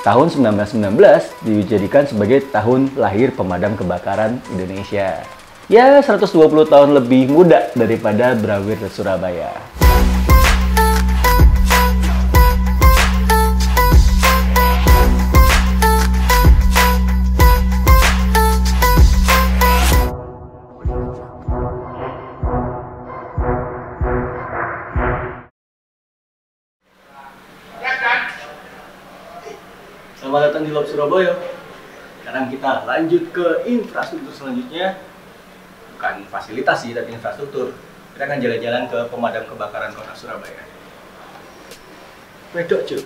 tahun 1919 dijadikan sebagai tahun lahir pemadam kebakaran Indonesia. Ya, 120 tahun lebih muda daripada Branwir Surabaya. Selamat datang di Lab Surabaya. Sekarang kita lanjut ke infrastruktur selanjutnya. Bukan fasilitas sih, tapi infrastruktur. Kita akan jalan-jalan ke pemadam kebakaran kota Surabaya. Wedok cuy.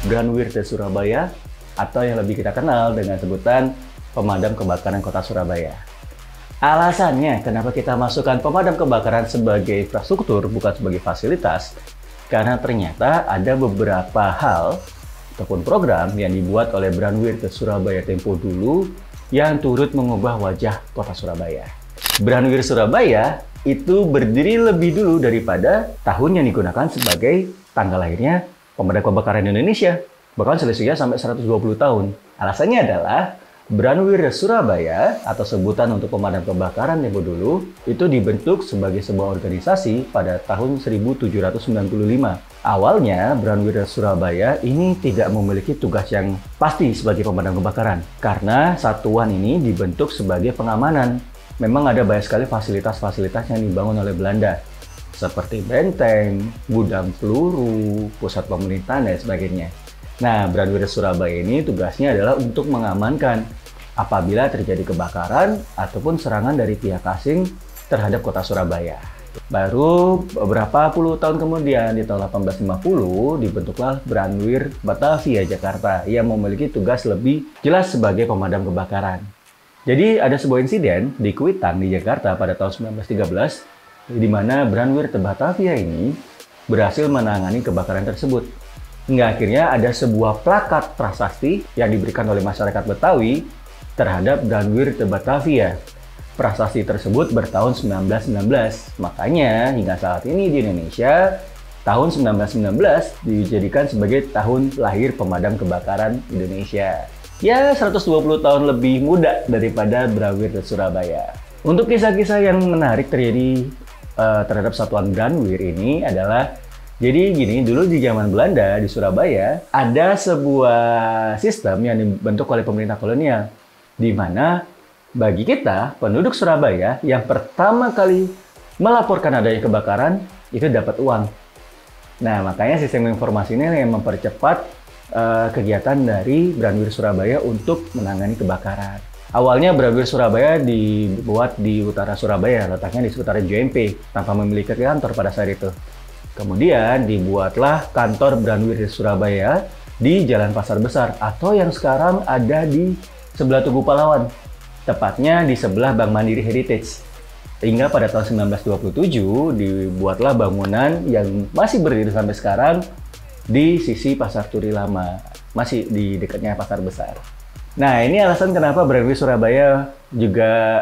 Branwir Surabaya, atau yang lebih kita kenal dengan sebutan pemadam kebakaran kota Surabaya. Alasannya kenapa kita masukkan pemadam kebakaran sebagai infrastruktur bukan sebagai fasilitas, karena ternyata ada beberapa hal ataupun program yang dibuat oleh Branwir Surabaya tempo dulu yang turut mengubah wajah kota Surabaya. Branwir Surabaya itu berdiri lebih dulu daripada tahun yang digunakan sebagai tanggal lahirnya pemadam kebakaran Indonesia. Bahkan selisihnya sampai 120 tahun. Alasannya adalah Branwir Surabaya atau sebutan untuk pemadam kebakaran tempo dulu itu dibentuk sebagai sebuah organisasi pada tahun 1795. Awalnya Branwir Surabaya ini tidak memiliki tugas yang pasti sebagai pemadam kebakaran karena satuan ini dibentuk sebagai pengamanan. Memang ada banyak sekali fasilitas-fasilitas yang dibangun oleh Belanda seperti benteng, gudang peluru, pusat pemerintahan dan sebagainya. Nah, Branwir Surabaya ini tugasnya adalah untuk mengamankan apabila terjadi kebakaran ataupun serangan dari pihak asing terhadap kota Surabaya. Baru beberapa puluh tahun kemudian, di tahun 1850, dibentuklah Branwir Batavia Jakarta yang memiliki tugas lebih jelas sebagai pemadam kebakaran. Jadi ada sebuah insiden di Kuitang di Jakarta pada tahun 1913, di mana Branwir Batavia ini berhasil menangani kebakaran tersebut. Hingga akhirnya ada sebuah plakat prasasti yang diberikan oleh masyarakat Betawi terhadap Branwir Batavia. Prasasti tersebut bertahun 1919. Makanya hingga saat ini di Indonesia, tahun 1919 dijadikan sebagai tahun lahir pemadam kebakaran Indonesia. Ya, 120 tahun lebih muda daripada Branwir Surabaya. Untuk kisah-kisah yang menarik terjadi terhadap satuan Branwir ini adalah jadi gini, dulu di zaman Belanda di Surabaya ada sebuah sistem yang dibentuk oleh pemerintah kolonial di mana bagi kita penduduk Surabaya yang pertama kali melaporkan adanya kebakaran itu dapat uang. Nah, makanya sistem informasi ini yang mempercepat kegiatan dari Branwir Surabaya untuk menangani kebakaran. Awalnya Branwir Surabaya dibuat di utara Surabaya, letaknya di sekitar JMP tanpa memiliki kantor pada saat itu. Kemudian dibuatlah kantor Branwir Surabaya di Jalan Pasar Besar atau yang sekarang ada di sebelah Tugu Pahlawan, tepatnya di sebelah Bank Mandiri Heritage. Hingga pada tahun 1927 dibuatlah bangunan yang masih berdiri sampai sekarang di sisi Pasar Turi Lama, masih di dekatnya Pasar Besar. Nah, ini alasan kenapa Branwir Surabaya juga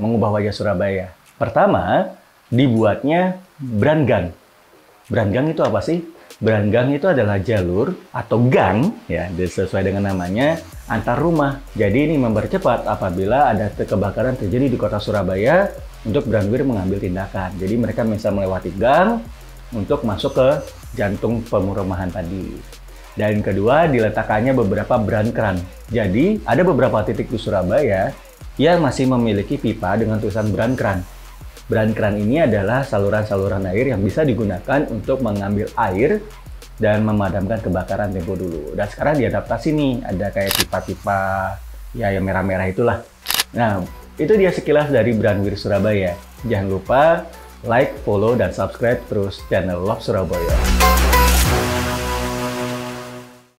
mengubah wajah Surabaya. Pertama, dibuatnya brandgang. Brandgang itu apa sih? Brandgang itu adalah jalur atau gang, ya sesuai dengan namanya, antar rumah. Jadi ini mempercepat apabila ada kebakaran terjadi di kota Surabaya untuk Branwir mengambil tindakan. Jadi mereka bisa melewati gang untuk masuk ke jantung perumahan tadi. Dan kedua, diletakkannya beberapa brandkran. Jadi ada beberapa titik di Surabaya yang masih memiliki pipa dengan tulisan brandkran. Brandkran ini adalah saluran-saluran air yang bisa digunakan untuk mengambil air dan memadamkan kebakaran tempo dulu. Dan sekarang diadaptasi nih, ada kayak pipa-pipa ya yang merah-merah itulah. Nah, itu dia sekilas dari Branwir Surabaya. Jangan lupa like, follow, dan subscribe terus channel Lab Surabaya.